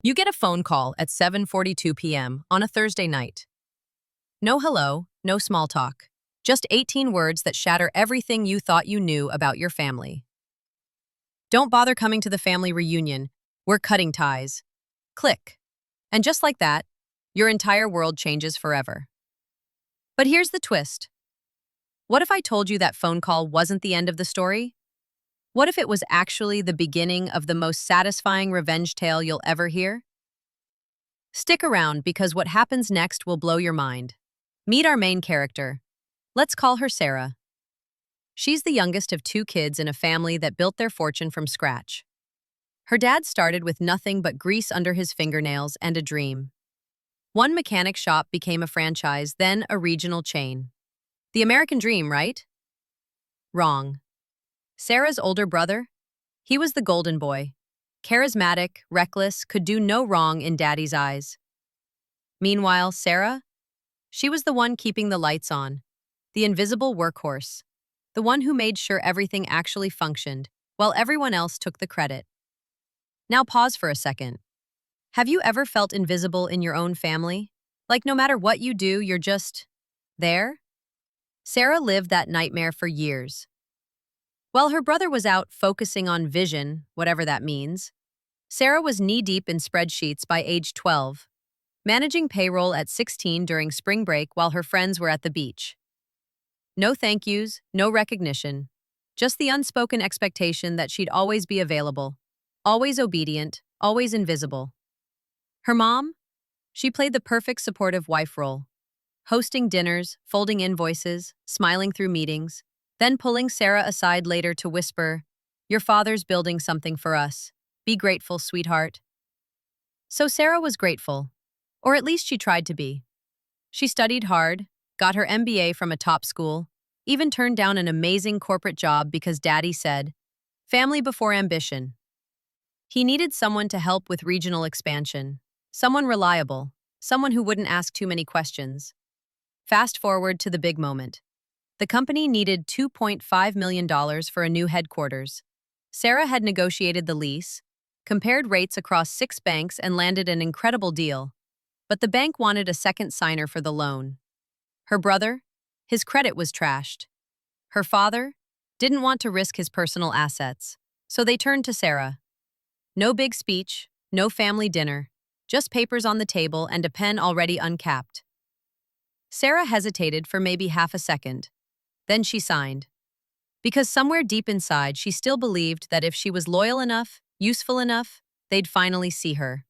You get a phone call at 7:42 p.m. on a Thursday night. No hello, no small talk. Just 18 words that shatter everything you thought you knew about your family. Don't bother coming to the family reunion. We're cutting ties. Click. And just like that, your entire world changes forever. But here's the twist. What if I told you that phone call wasn't the end of the story? What if it was actually the beginning of the most satisfying revenge tale you'll ever hear? Stick around because what happens next will blow your mind. Meet our main character. Let's call her Sarah. She's the youngest of two kids in a family that built their fortune from scratch. Her dad started with nothing but grease under his fingernails and a dream. One mechanic shop became a franchise, then a regional chain. The American dream, right? Wrong. Sarah's older brother? He was the golden boy. Charismatic, reckless, could do no wrong in Daddy's eyes. Meanwhile, Sarah? She was the one keeping the lights on, the invisible workhorse, the one who made sure everything actually functioned, while everyone else took the credit. Now pause for a second. Have you ever felt invisible in your own family? Like no matter what you do, you're just there? Sarah lived that nightmare for years. While her brother was out focusing on vision, whatever that means, Sarah was knee-deep in spreadsheets by age 12, managing payroll at 16 during spring break while her friends were at the beach. No thank yous, no recognition, just the unspoken expectation that she'd always be available, always obedient, always invisible. Her mom? She played the perfect supportive wife role, hosting dinners, folding invoices, smiling through meetings, then pulling Sarah aside later to whisper, "Your father's building something for us. Be grateful, sweetheart." So Sarah was grateful, or at least she tried to be. She studied hard, got her MBA from a top school, even turned down an amazing corporate job because Daddy said, "Family before ambition." He needed someone to help with regional expansion, someone reliable, someone who wouldn't ask too many questions. Fast forward to the big moment. The company needed $2.5 million for a new headquarters. Sarah had negotiated the lease, compared rates across 6 banks, and landed an incredible deal. But the bank wanted a second signer for the loan. Her brother? His credit was trashed. Her father? Didn't want to risk his personal assets. So they turned to Sarah. No big speech, no family dinner, just papers on the table and a pen already uncapped. Sarah hesitated for maybe half a second. Then she signed. Because somewhere deep inside, she still believed that if she was loyal enough, useful enough, they'd finally see her.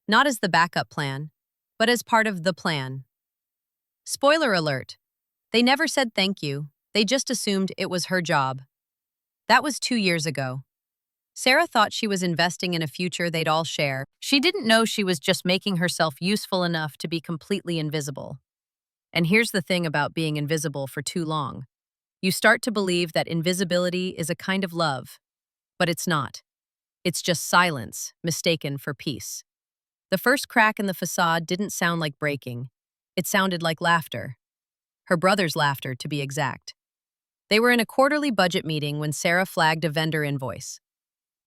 Not as the backup plan, but as part of the plan. Spoiler alert. They never said thank you. They just assumed it was her job. That was 2 years ago. Sarah thought she was investing in a future they'd all share. She didn't know she was just making herself useful enough to be completely invisible. And here's the thing about being invisible for too long. You start to believe that invisibility is a kind of love. But it's not. It's just silence, mistaken for peace. The first crack in the facade didn't sound like breaking. It sounded like laughter. Her brother's laughter, to be exact. They were in a quarterly budget meeting when Sarah flagged a vendor invoice.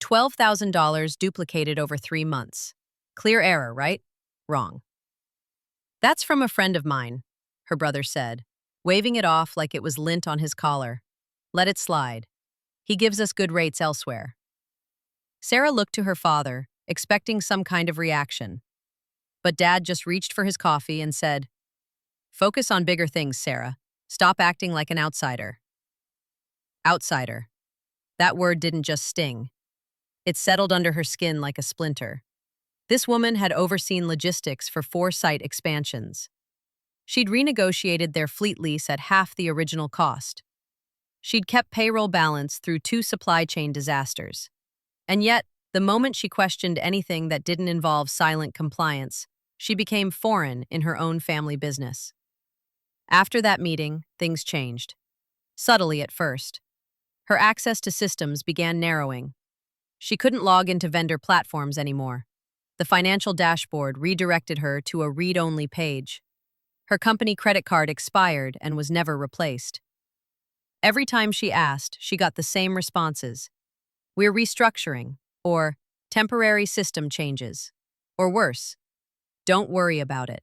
$12,000 duplicated over 3 months. Clear error, right? Wrong. "That's from a friend of mine," her brother said, waving it off like it was lint on his collar. "Let it slide. He gives us good rates elsewhere." Sarah looked to her father, expecting some kind of reaction. But Dad just reached for his coffee and said, "Focus on bigger things, Sarah. Stop acting like an outsider." Outsider. That word didn't just sting. It settled under her skin like a splinter. This woman had overseen logistics for 4 site expansions. She'd renegotiated their fleet lease at half the original cost. She'd kept payroll balance through 2 supply chain disasters. And yet, the moment she questioned anything that didn't involve silent compliance, she became foreign in her own family business. After that meeting, things changed. Subtly at first. Her access to systems began narrowing. She couldn't log into vendor platforms anymore. The financial dashboard redirected her to a read-only page. Her company credit card expired and was never replaced. Every time she asked, she got the same responses. "We're restructuring," or "temporary system changes." Or worse, don't worry about it.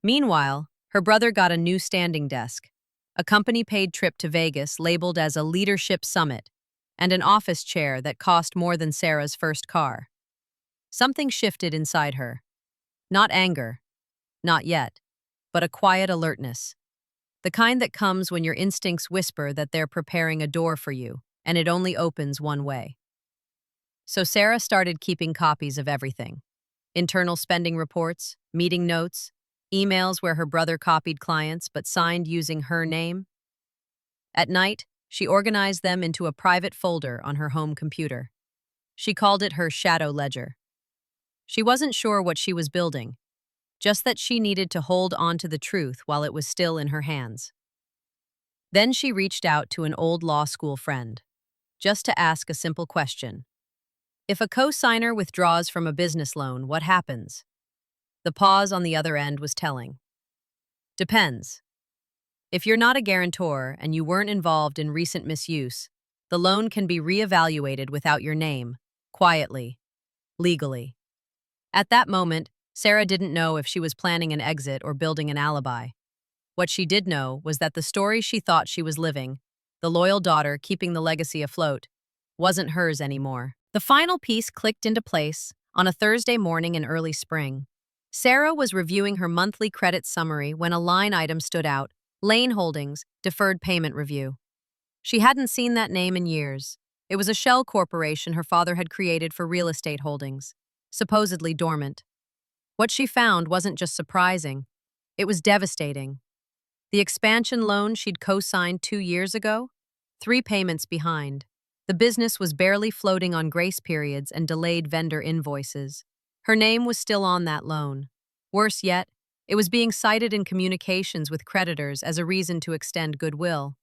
Meanwhile, her brother got a new standing desk, a company-paid trip to Vegas labeled as a leadership summit, and an office chair that cost more than Sarah's first car. Something shifted inside her. Not anger, not yet, but a quiet alertness. The kind that comes when your instincts whisper that they're preparing a door for you, and it only opens one way. So Sarah started keeping copies of everything. Internal spending reports, meeting notes, emails where her brother copied clients but signed using her name. At night, she organized them into a private folder on her home computer. She called it her shadow ledger. She wasn't sure what she was building, just that she needed to hold on to the truth while it was still in her hands. Then she reached out to an old law school friend, just to ask a simple question. If a co-signer withdraws from a business loan, what happens? The pause on the other end was telling. Depends. If you're not a guarantor and you weren't involved in recent misuse, the loan can be reevaluated without your name, quietly, legally. At that moment, Sarah didn't know if she was planning an exit or building an alibi. What she did know was that the story she thought she was living, the loyal daughter keeping the legacy afloat, wasn't hers anymore. The final piece clicked into place on a Thursday morning in early spring. Sarah was reviewing her monthly credit summary when a line item stood out: Lane Holdings, deferred payment review. She hadn't seen that name in years. It was a shell corporation her father had created for real estate holdings, supposedly dormant. What she found wasn't just surprising, it was devastating. The expansion loan she'd co-signed 2 years ago? 3 payments behind. The business was barely floating on grace periods and delayed vendor invoices. Her name was still on that loan. Worse yet, it was being cited in communications with creditors as a reason to extend goodwill.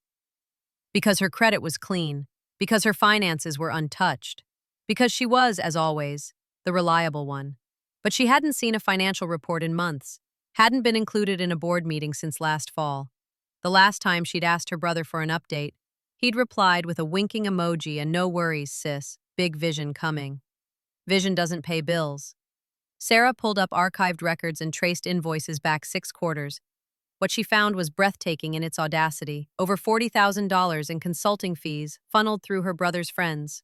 Because her credit was clean, because her finances were untouched, because she was, as always, the reliable one. But she hadn't seen a financial report in months, hadn't been included in a board meeting since last fall. The last time she'd asked her brother for an update, he'd replied with a winking emoji and "No worries, sis, big vision coming." Vision doesn't pay bills. Sarah pulled up archived records and traced invoices back 6 quarters. What she found was breathtaking in its audacity: over $40,000 in consulting fees funneled through her brother's friends.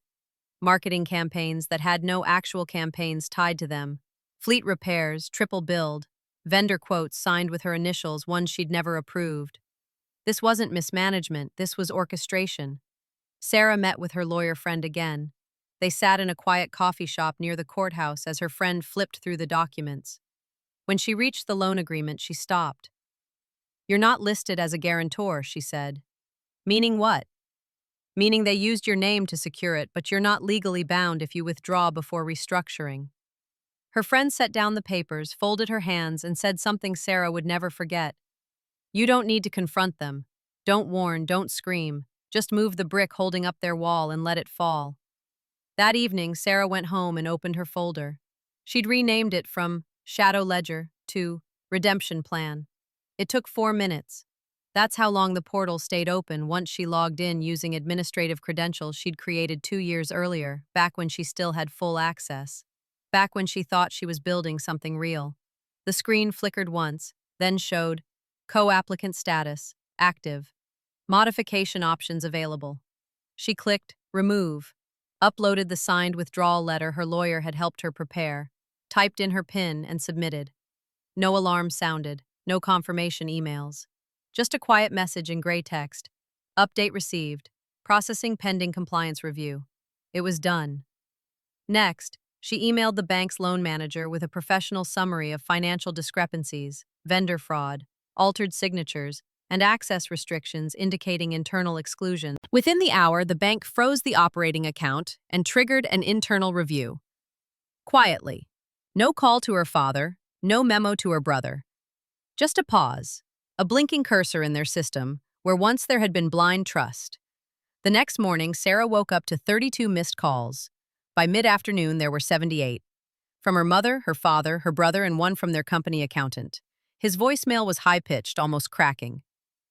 Marketing campaigns that had no actual campaigns tied to them. Fleet repairs, triple billed. Vendor quotes signed with her initials, ones she'd never approved. This wasn't mismanagement, this was orchestration. Sarah met with her lawyer friend again. They sat in a quiet coffee shop near the courthouse as her friend flipped through the documents. When she reached the loan agreement, she stopped. "You're not listed as a guarantor," she said. "Meaning what?" "Meaning they used your name to secure it, but you're not legally bound if you withdraw before restructuring." Her friend set down the papers, folded her hands, and said something Sarah would never forget. "You don't need to confront them. Don't warn, don't scream. Just move the brick holding up their wall and let it fall." That evening, Sarah went home and opened her folder. She'd renamed it from Shadow Ledger to Redemption Plan. It took 4 minutes. That's how long the portal stayed open once she logged in using administrative credentials she'd created 2 years earlier, back when she still had full access. Back when she thought she was building something real. The screen flickered once, then showed co-applicant status, active, modification options available. She clicked Remove, uploaded the signed withdrawal letter her lawyer had helped her prepare, typed in her PIN, and submitted. No alarm sounded, no confirmation emails. Just a quiet message in gray text. Update received. Processing pending compliance review. It was done. Next, she emailed the bank's loan manager with a professional summary of financial discrepancies, vendor fraud, altered signatures, and access restrictions indicating internal exclusion. Within the hour, the bank froze the operating account and triggered an internal review. Quietly. No call to her father, no memo to her brother. Just a pause, a blinking cursor in their system, where once there had been blind trust. The next morning, Sarah woke up to 32 missed calls. By mid-afternoon, there were 78. From her mother, her father, her brother, and one from their company accountant. His voicemail was high-pitched, almost cracking.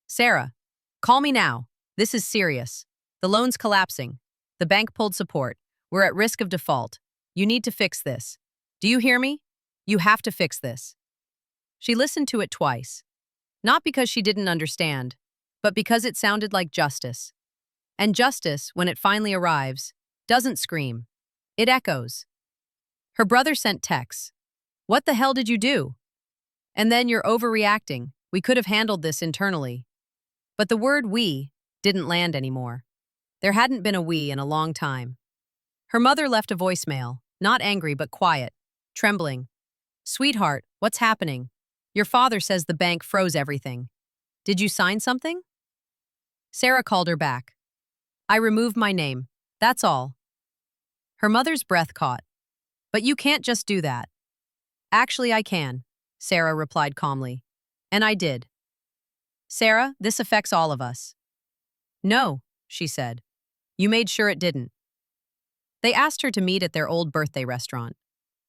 "Sarah, call me now. This is serious. The loan's collapsing. The bank pulled support. We're at risk of default. You need to fix this. Do you hear me? You have to fix this. She listened to it twice, not because she didn't understand, but because it sounded like justice. And justice, when it finally arrives, doesn't scream. It echoes. Her brother sent texts. What the hell did you do? And then you're overreacting. We could have handled this internally. But the word we didn't land anymore. There hadn't been a we in a long time. Her mother left a voicemail, not angry but quiet, trembling. Sweetheart, what's happening? Your father says the bank froze everything. Did you sign something? Sarah called her back. I removed my name. That's all. Her mother's breath caught. But you can't just do that. Actually, I can, Sarah replied calmly. And I did. Sarah, this affects all of us. No, she said. You made sure it didn't. They asked her to meet at their old birthday restaurant,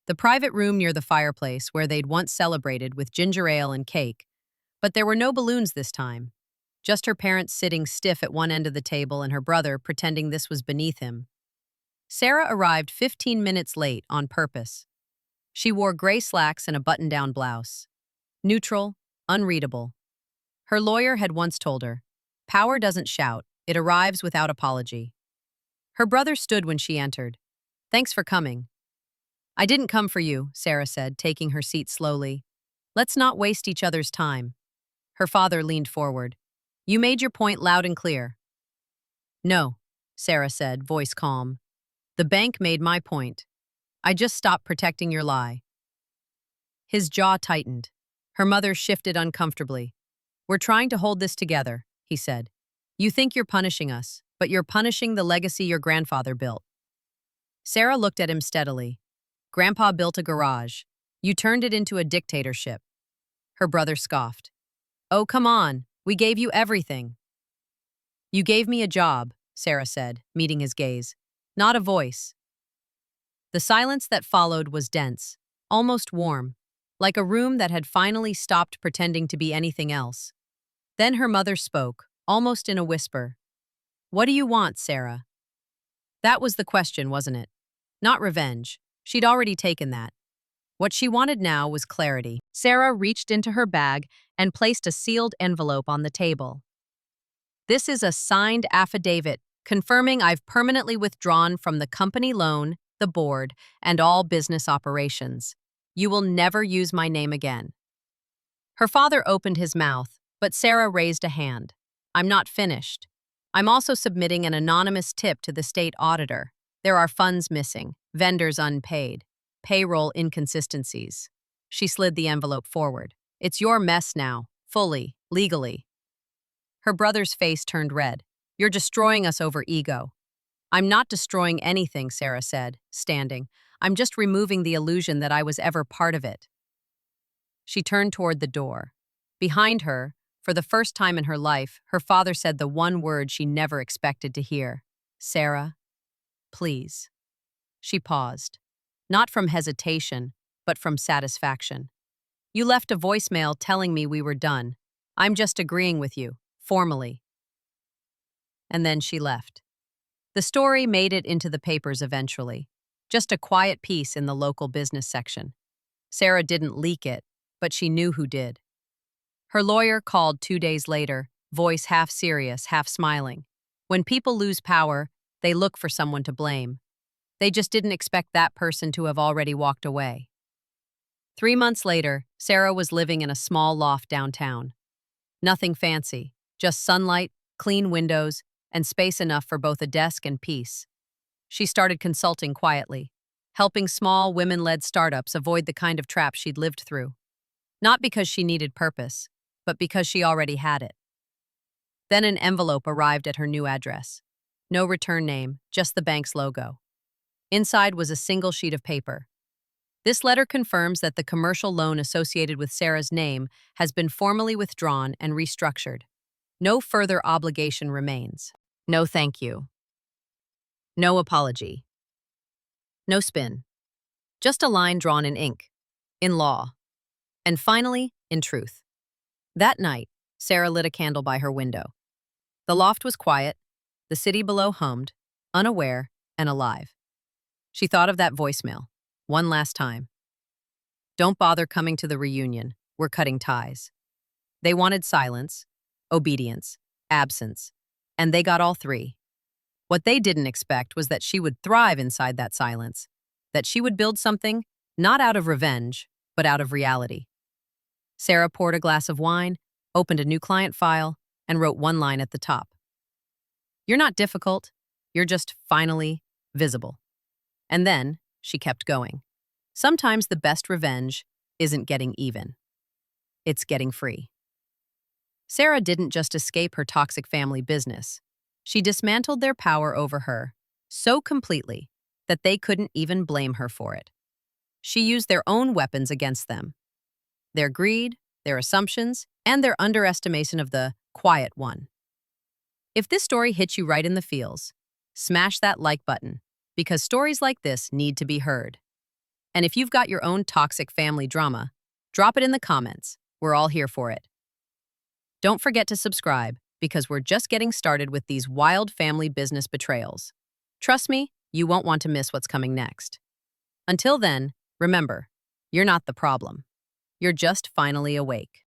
the private room near the fireplace where they'd once celebrated with ginger ale and cake. But there were no balloons this time. Just her parents sitting stiff at one end of the table and her brother pretending this was beneath him. Sarah arrived 15 minutes late on purpose. She wore gray slacks and a button-down blouse. Neutral, unreadable. Her lawyer had once told her, power doesn't shout, it arrives without apology. Her brother stood when she entered. Thanks for coming. I didn't come for you, Sarah said, taking her seat slowly. Let's not waste each other's time. Her father leaned forward. You made your point loud and clear. No, Sarah said, voice calm. The bank made my point. I just stopped protecting your lie. His jaw tightened. Her mother shifted uncomfortably. We're trying to hold this together, he said. You think you're punishing us, but you're punishing the legacy your grandfather built. Sarah looked at him steadily. Grandpa built a garage. You turned it into a dictatorship. Her brother scoffed. Oh, come on. We gave you everything. You gave me a job, Sarah said, meeting his gaze. Not a voice. The silence that followed was dense, almost warm, like a room that had finally stopped pretending to be anything else. Then her mother spoke, almost in a whisper. What do you want, Sarah? That was the question, wasn't it? Not revenge. She'd already taken that. What she wanted now was clarity. Sarah reached into her bag and placed a sealed envelope on the table. This is a signed affidavit confirming I've permanently withdrawn from the company loan, the board, and all business operations. You will never use my name again. Her father opened his mouth, but Sarah raised a hand. I'm not finished. I'm also submitting an anonymous tip to the state auditor. There are funds missing, vendors unpaid, payroll inconsistencies. She slid the envelope forward. It's your mess now, fully, legally. Her brother's face turned red. You're destroying us over ego. I'm not destroying anything, Sarah said, standing. I'm just removing the illusion that I was ever part of it. She turned toward the door. Behind her, for the first time in her life, her father said the one word she never expected to hear. Sarah, please. She paused. Not from hesitation, but from satisfaction. You left a voicemail telling me we were done. I'm just agreeing with you, formally. And then she left. The story made it into the papers eventually. Just a quiet piece in the local business section. Sarah didn't leak it, but she knew who did. Her lawyer called 2 days later, voice half serious, half smiling. When people lose power, they look for someone to blame. They just didn't expect that person to have already walked away. 3 months later, Sarah was living in a small loft downtown. Nothing fancy, just sunlight, clean windows, and space enough for both a desk and peace. She started consulting quietly, helping small women-led startups avoid the kind of trap she'd lived through. Not because she needed purpose, but because she already had it. Then an envelope arrived at her new address. No return name, just the bank's logo. Inside was a single sheet of paper. This letter confirms that the commercial loan associated with Sarah's name has been formally withdrawn and restructured. No further obligation remains. No thank you. No apology. No spin. Just a line drawn in ink. In law. And finally, in truth. That night, Sarah lit a candle by her window. The loft was quiet, the city below hummed, unaware and alive. She thought of that voicemail, one last time. Don't bother coming to the reunion. We're cutting ties. They wanted silence, obedience, absence, and they got all three. What they didn't expect was that she would thrive inside that silence, that she would build something, not out of revenge, but out of reality. Sarah poured a glass of wine, opened a new client file, and wrote one line at the top. "You're not difficult. You're just finally visible." And then she kept going. Sometimes the best revenge isn't getting even. It's getting free. Sarah didn't just escape her toxic family business. She dismantled their power over her so completely that they couldn't even blame her for it. She used their own weapons against them: their greed, their assumptions, and their underestimation of the quiet one. If this story hits you right in the feels, smash that like button, because stories like this need to be heard. And if you've got your own toxic family drama, drop it in the comments. We're all here for it. Don't forget to subscribe, because we're just getting started with these wild family business betrayals. Trust me, you won't want to miss what's coming next. Until then, remember, you're not the problem. You're just finally awake.